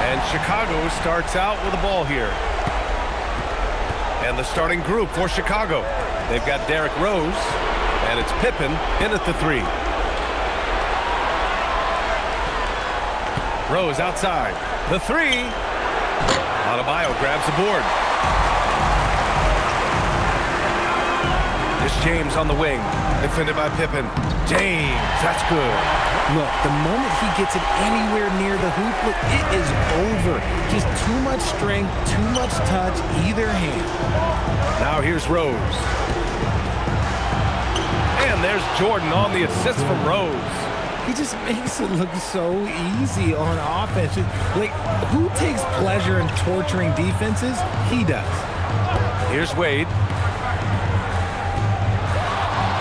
And Chicago starts out with the ball here. And the starting group for Chicago. They've got Derrick Rose, and it's Pippen in at the 3. Rose outside. The 3. Adebayo grabs the board. It's James on the wing. Defended by Pippen. James, that's good. Look, the moment he gets it anywhere near the hoop, look, it is over. Just too much strength, too much touch, either hand. Now here's Rose. And there's Jordan on the assist from Rose. He just makes it look so easy on offense. Like, who takes pleasure in torturing defenses? He does. Here's Wade.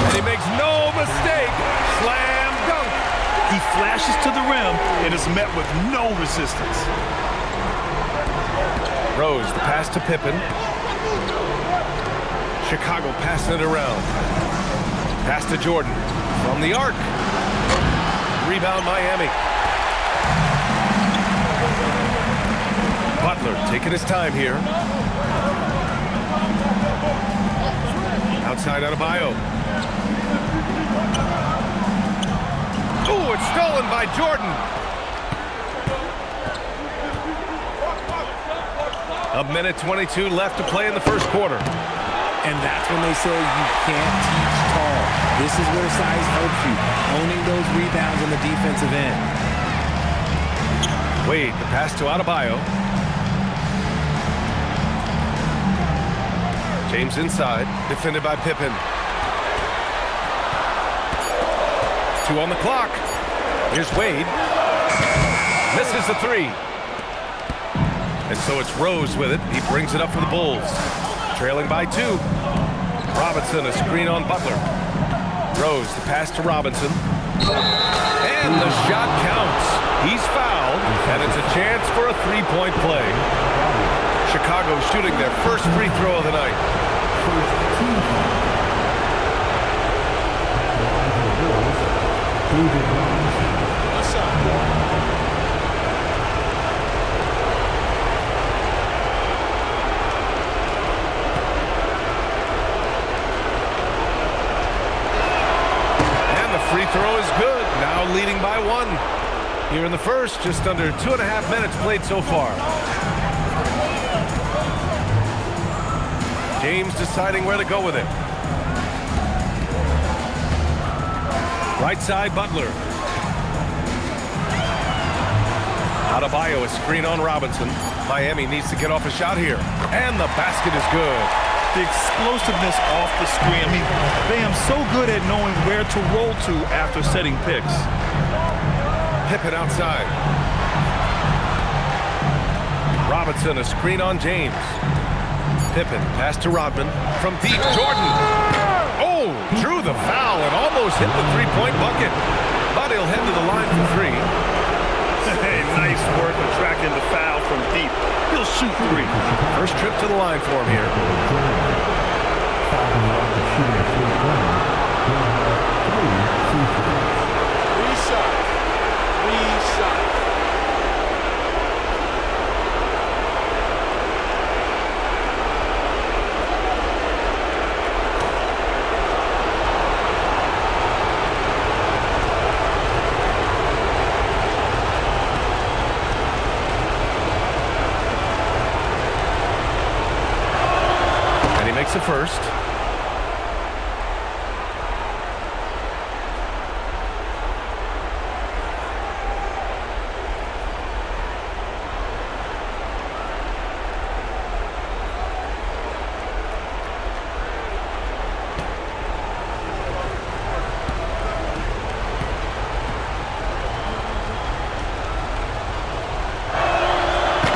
And he makes no mistake. Slam dunk. He flashes to the rim and is met with no resistance. Rose, the pass to Pippen. Chicago passing it around. Pass to Jordan from the arc. Rebound Miami. Butler taking his time here. Outside Adebayo. Ooh, it's stolen by Jordan. A minute 22 left to play in the first quarter. And that's when they say you can't teach tall. This is where size helps you, owning those rebounds on the defensive end. Wade, the pass to Adebayo. James inside, defended by Pippen. 2 on the clock. Here's Wade. Misses the 3. And so it's Rose with it. He brings it up for the Bulls. Trailing by 2. Robinson, a screen on Butler. Rose, the pass to Robinson. And the shot counts. He's fouled, and it's a chance for a 3-point play. Chicago shooting their first free throw of the night. Free throw is good. Now leading by 1. Here in the first, just under 2.5 minutes played so far. James deciding where to go with it. Right side, Butler. Adebayo, a screen on Robinson. Miami needs to get off a shot here. And the basket is good. The explosiveness off the screen. I mean, Bam so good at knowing where to roll to after setting picks. Pippen outside. Robinson, a screen on James. Pippen, pass to Rodman. From deep, Jordan. Oh, drew the foul and almost hit the 3-point bucket. But he'll head to the line for 3. Hey, nice work attracting the foul from deep. He'll shoot 3. First trip to the line for him here. Reset. Makes the first.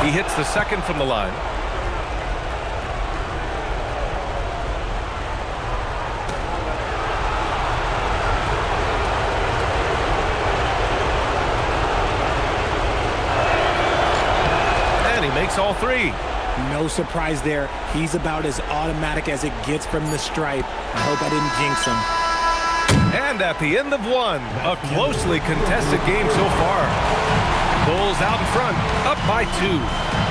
He hits the second from the line. Makes all 3. No surprise there. He's about as automatic as it gets from the stripe. I hope I didn't jinx him. And at the end of one, a closely contested game so far. Bulls out in front, up by 2.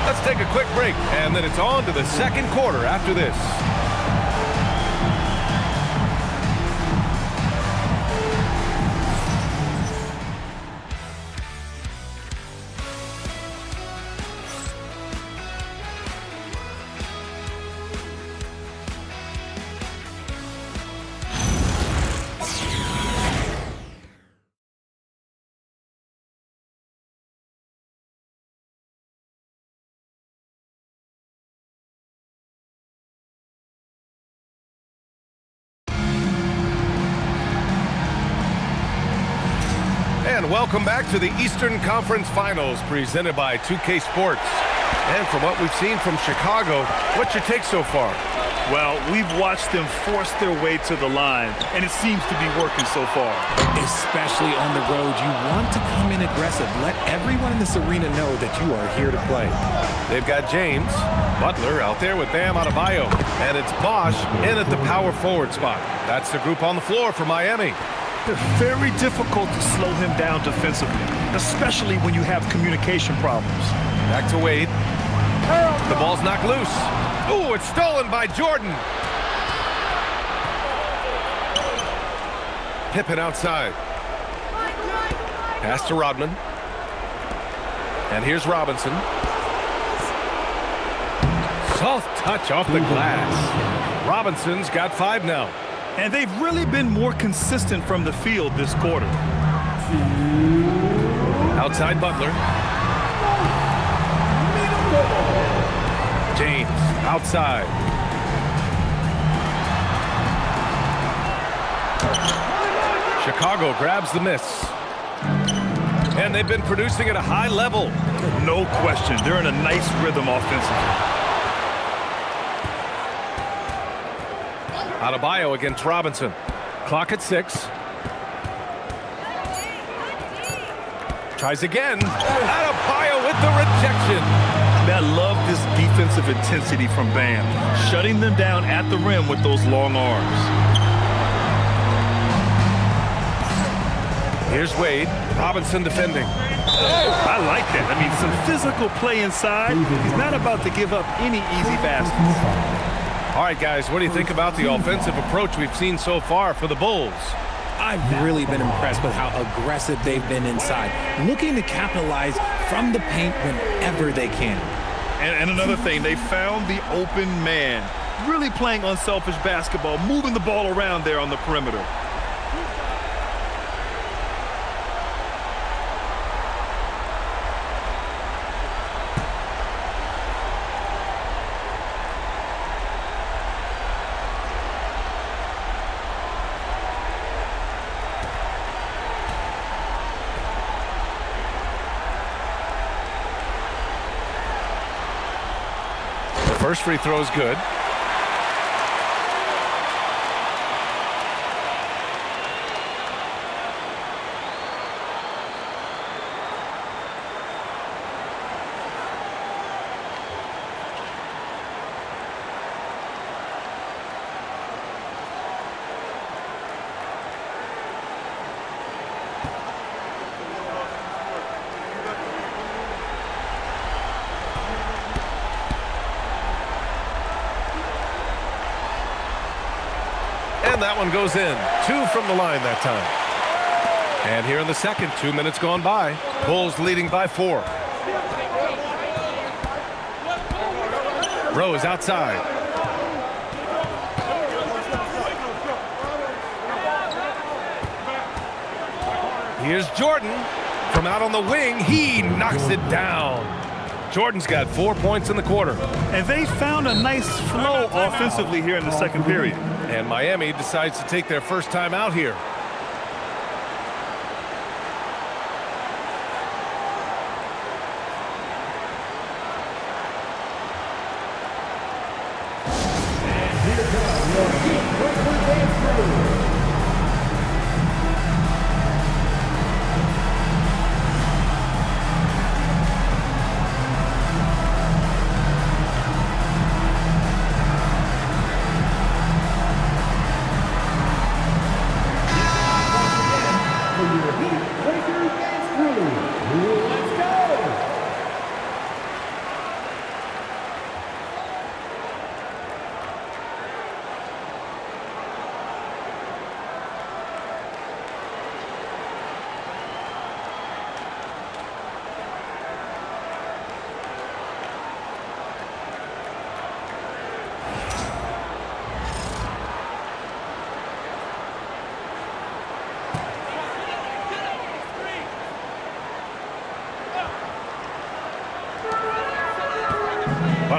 Let's take a quick break, and then it's on to the second quarter after this. And welcome back to the Eastern Conference Finals presented by 2K Sports. And from what we've seen from Chicago, what's your take so far? Well, we've watched them force their way to the line, and it seems to be working so far. Especially on the road, you want to come in aggressive. Let everyone in this arena know that you are here to play. They've got James Butler out there with Bam Adebayo, and it's Bosch in at the power forward spot. That's the group on the floor for Miami. It's very difficult to slow him down defensively, especially when you have communication problems. Back to Wade. The ball's knocked loose. Ooh, it's stolen by Jordan. Pippen outside. Pass to Rodman. And here's Robinson. Soft touch off the glass. Robinson's got 5 now. And they've really been more consistent from the field this quarter. Outside Butler. James outside. Chicago grabs the miss. And they've been producing at a high level. No question. They're in a nice rhythm offensively. Adebayo against Robinson. Clock at 6. Tries again. Adebayo with the rejection. I love this defensive intensity from Bam, shutting them down at the rim with those long arms. Here's Wade. Robinson defending. I like that. I mean, some physical play inside. He's not about to give up any easy baskets. All right, guys, what do you think about the offensive approach we've seen so far for the Bulls? I've really been impressed with how aggressive they've been inside, looking to capitalize from the paint whenever they can. And another thing, they found the open man, really playing unselfish basketball, moving the ball around there on the perimeter. First free throw is good. And that one goes in. 2 from the line that time. And here in the second, 2 minutes gone by. Bulls leading by 4. Rose outside. Here's Jordan. From out on the wing, he knocks it down. Jordan's got 4 points in the quarter. And they found a nice flow offensively here in the second period. And Miami decides to take their first time out here.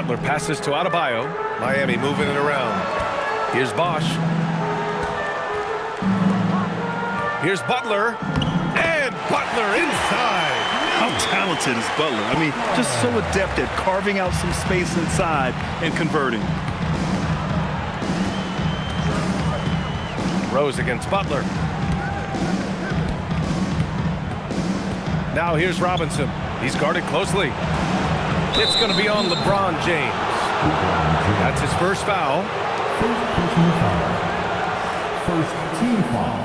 Butler passes to Adebayo. Miami moving it around. Here's Bosch. Here's Butler. And Butler inside. How talented is Butler? I mean, just so adept at carving out some space inside and converting. Rose against Butler. Now here's Robinson. He's guarded closely. It's going to be on LeBron James. That's his first foul. First personal foul. First team foul.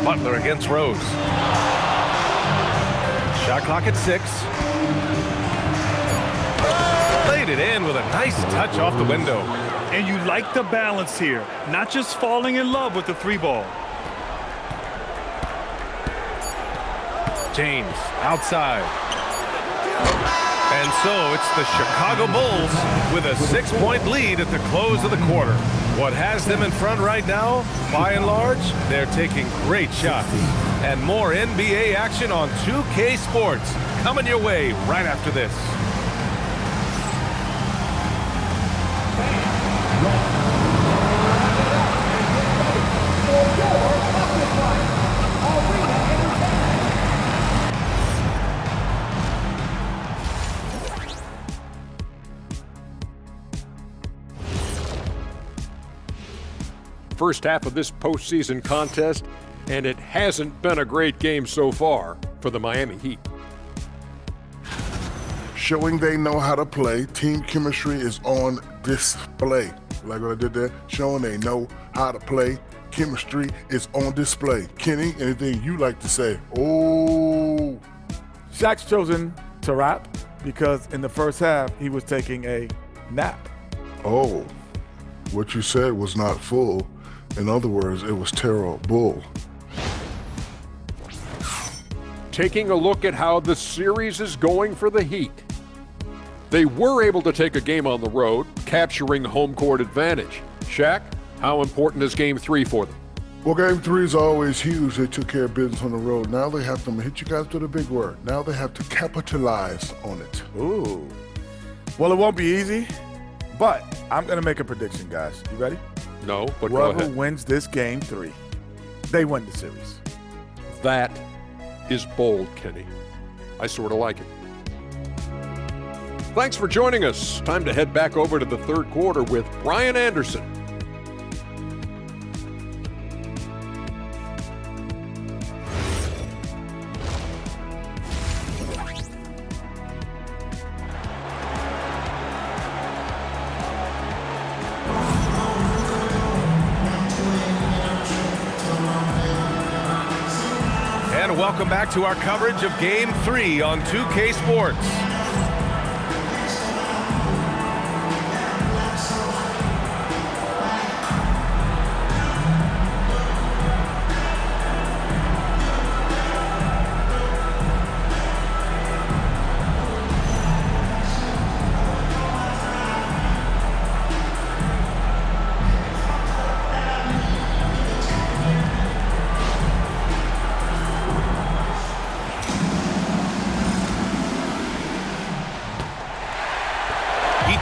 Butler against Rose. Shot clock at 6. Laid it in with a nice touch off the window. And you like the balance here, not just falling in love with the 3-ball. James outside. And so it's the Chicago Bulls with a 6-point lead at the close of the quarter. What has them in front right now, by and large, they're taking great shots. And more NBA action on 2K Sports coming your way right after this. First half of this postseason contest, and it hasn't been a great game so far for the Miami Heat. Showing they know how to play, team chemistry is on display. Like what I did there, showing they know how to play, chemistry is on display. Kenny, anything you like to say? Oh. Shaq's chosen to rap because in the first half, he was taking a nap. Oh, what you said was not full. In other words, it was terrible. Taking a look at how the series is going for the Heat. They were able to take a game on the road, capturing home court advantage. Shaq, how important is Game 3 for them? Well, Game 3 is always huge. They took care of business on the road. Now they have to hit you guys with a big word. Now they have to capitalize on it. Ooh. Well, it won't be easy, but I'm going to make a prediction, guys. You ready? No, but go Whoever ahead. wins this Game 3, they win the series. That is bold, Kenny. I sort of like it. Thanks for joining us. Time to head back over to the third quarter with Brian Anderson. And welcome back to our coverage of Game 3 on 2K Sports.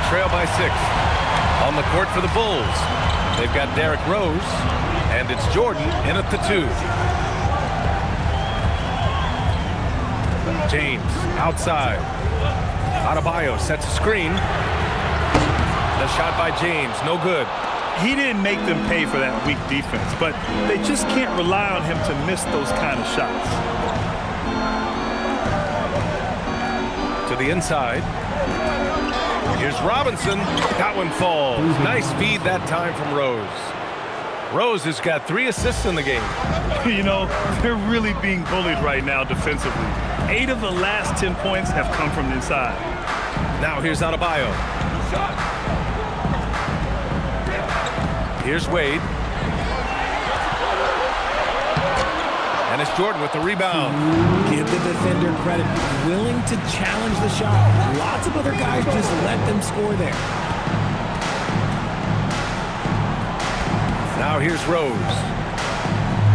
Trail by 6. On the court for the Bulls, they've got Derrick Rose, and it's Jordan in at the 2. James outside. Adebayo sets a screen. The shot by James, no good. He didn't make them pay for that weak defense, but they just can't rely on him to miss those kind of shots. To the inside. Here's Robinson. That one falls. Nice feed that time from Rose. Rose has got 3 assists in the game. You know, they're really being bullied right now defensively. 8 of the last 10 points have come from inside. Now here's Adebayo. Here's Wade. Dennis Jordan with the rebound. Give the defender credit. Willing to challenge the shot. Lots of other guys just let them score there. Now here's Rose.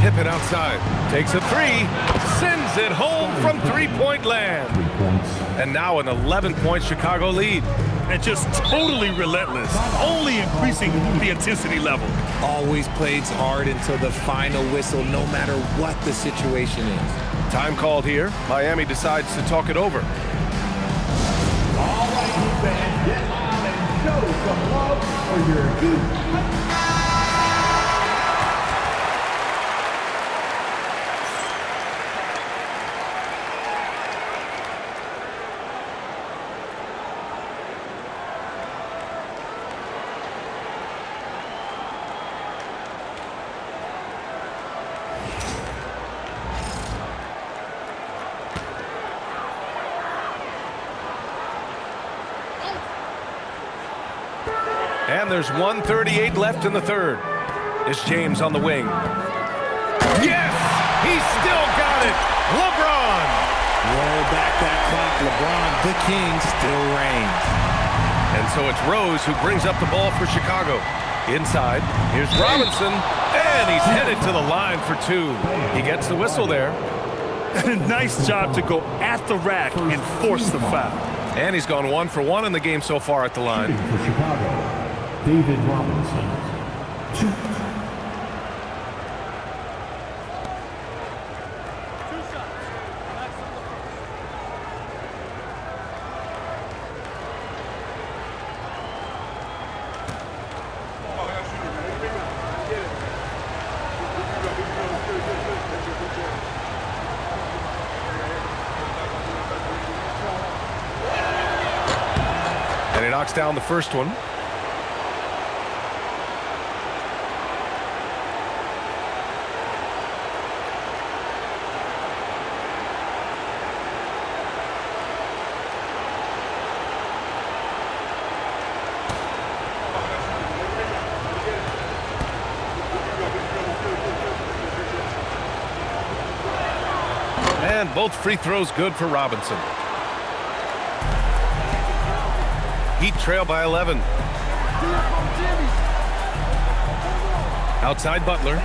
Pippen outside. Takes a three. Sends it home from three-point land. 3 points. And now an 11-point Chicago lead. And just totally relentless, only increasing the intensity level. Always plays hard until the final whistle, no matter what the situation is. Time called here. Miami decides to talk it over. All right, fans, get loud and show some love for your dude. And there's 1:38 left in the third. It's James on the wing. Yes! He still got it! LeBron! Roll back that clock. LeBron, the king, still reigns. And so it's Rose who brings up the ball for Chicago. Inside, here's Robinson, and he's headed to the line for two. He gets the whistle there. Nice job to go at the rack and force the foul. And he's gone 1 for 1 in the game so far at the line. For Chicago, David Robinson. 2. And he knocks down the first one. And both free throws good for Robinson. Heat trail by 11. Outside Butler.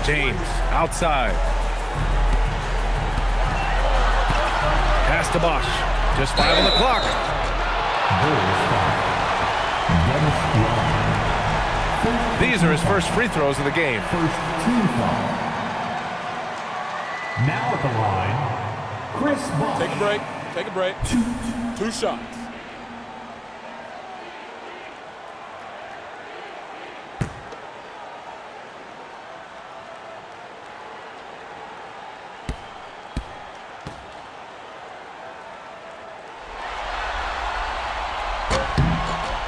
James outside. Pass to Bosch. Just 5 on the clock. These are his first free throws of the game. First team foul. Now at the line, Chris Bosch. Take a break. Take a break. 2 shots.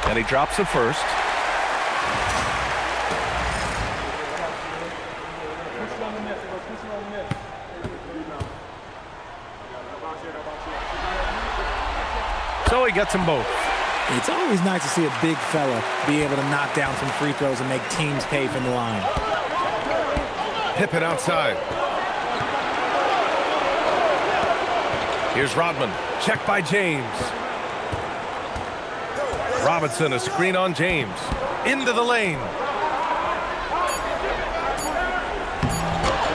And he drops the first. So he gets them both. It's always nice to see a big fella be able to knock down some free throws and make teams pay from the line. Pippen outside. Here's Rodman. Check by James. Robinson, a screen on James. Into the lane.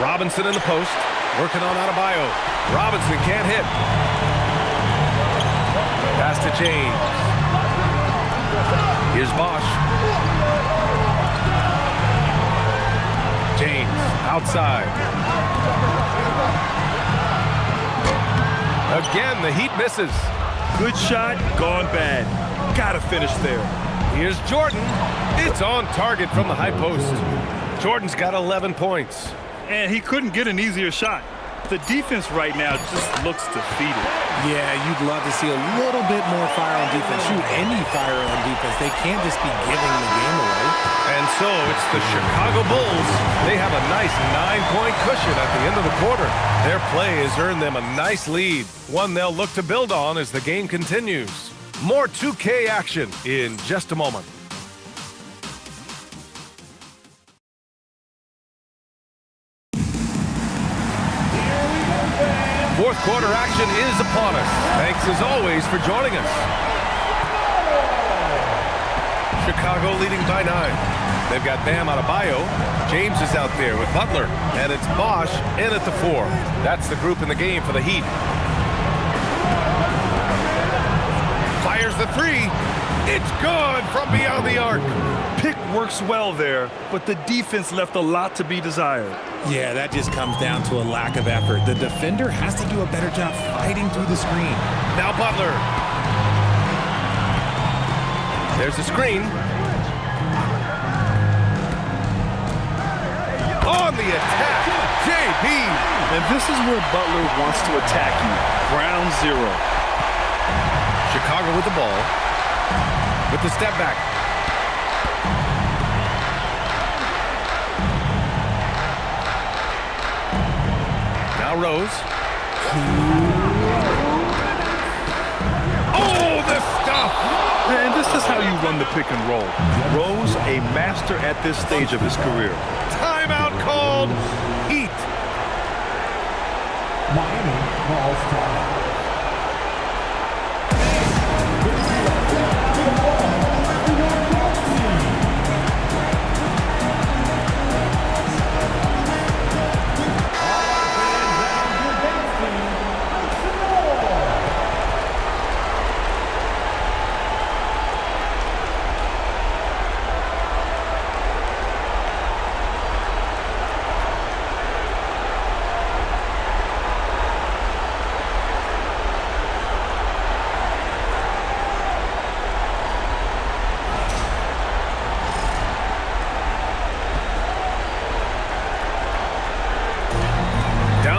Robinson in the post. Working on Adebayo. Robinson can't hit. Pass to James. Here's Bosch. James outside. Again, the Heat misses. Good shot, gone bad. Gotta finish there. Here's Jordan. It's on target from the high post. Jordan's got 11 points. And he couldn't get an easier shot. The defense right now just looks defeated. Yeah, you'd love to see a little bit more fire on defense. Shoot, any fire on defense. They can't just be giving the game away. And so it's the Chicago Bulls. They have a nice 9-point cushion at the end of the quarter. Their play has earned them a nice lead, one they'll look to build on as the game continues. More 2K action in just a moment. intermission is upon us. Thanks as always for joining us. Chicago leading by 9. They've got Bam Adebayo. James is out there with Butler. And it's Bosch in at the 4. That's the group in the game for the Heat. Fires the 3. It's good from beyond the arc. Pick works well there, but the defense left a lot to be desired. Yeah, that just comes down to a lack of effort. The defender has to do a better job fighting through the screen. Now Butler. There's a screen. On the attack, JB. And this is where Butler wants to attack you. Ground 0. Chicago with the ball. With the step back. Now Rose. Oh, the stuff! And this is how you run the pick and roll. Rose, a master at this stage of his career. Timeout called. Heat. Miami calls time.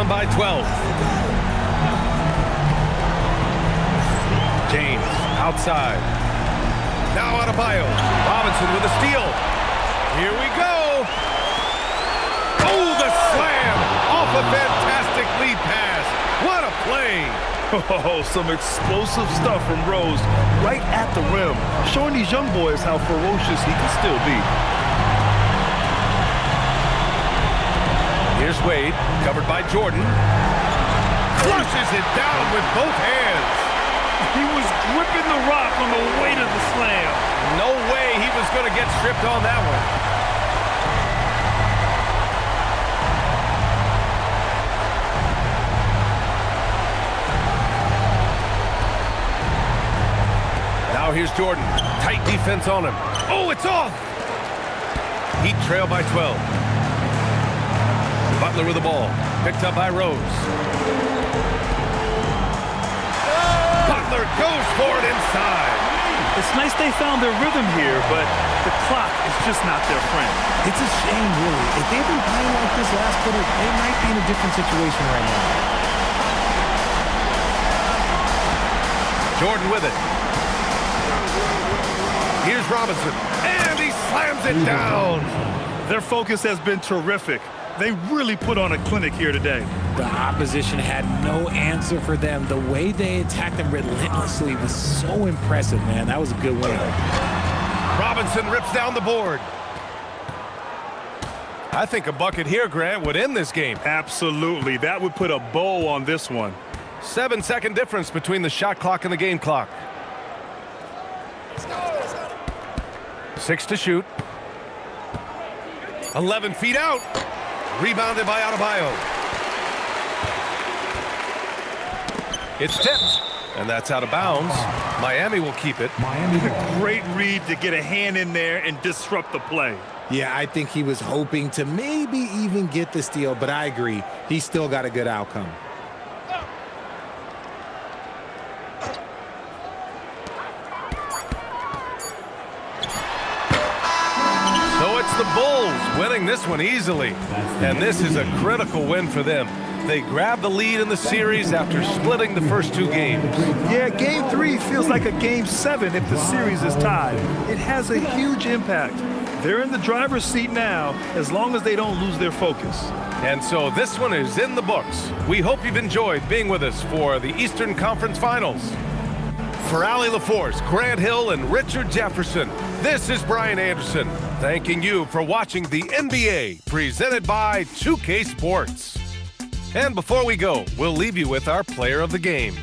By 12. James outside. Now Adebayo. Robinson with a steal. Here we go. Oh, the slam off a fantastic lead pass. What a play. Oh, some explosive stuff from Rose right at the rim, showing these young boys how ferocious he can still be. Here's Wade, covered by Jordan. Crushes it down with both hands. He was gripping the rock on the weight of the slam. No way he was going to get stripped on that one. Now here's Jordan. Tight defense on him. Oh, it's off! Heat trail by 12. Butler with the ball. Picked up by Rose. Butler goes for it inside. It's nice they found their rhythm here, but the clock is just not their friend. It's a shame, really. If they'd been playing like this last quarter, they might be in a different situation right now. Jordan with it. Here's Robinson. And he slams it down. Their focus has been terrific. They really put on a clinic here today. The opposition had no answer for them. The way they attacked them relentlessly was so impressive, man. That was a good win. Robinson rips down the board. I think a bucket here, Grant, would end this game. Absolutely. That would put a bow on this one. 7-second difference between the shot clock and the game clock. 6 to shoot. 11 feet out. Rebounded by Adebayo. It's tipped, and that's out of bounds. Miami will keep it. Great read to get a hand in there and disrupt the play. Yeah, I think he was hoping to maybe even get the steal, but I agree. He still got a good outcome. So it's the Bulls winning this one easily. And this is a critical win for them. They grab the lead in the series after splitting the first 2 games. Yeah, Game 3 feels like a Game 7 if the series is tied. It has a huge impact. They're in the driver's seat now as long as they don't lose their focus. And so this one is in the books. We hope you've enjoyed being with us for the Eastern Conference Finals. For Allie LaForce, Grant Hill, and Richard Jefferson, this is Brian Anderson, thanking you for watching the NBA, presented by 2K Sports. And before we go, we'll leave you with our player of the game.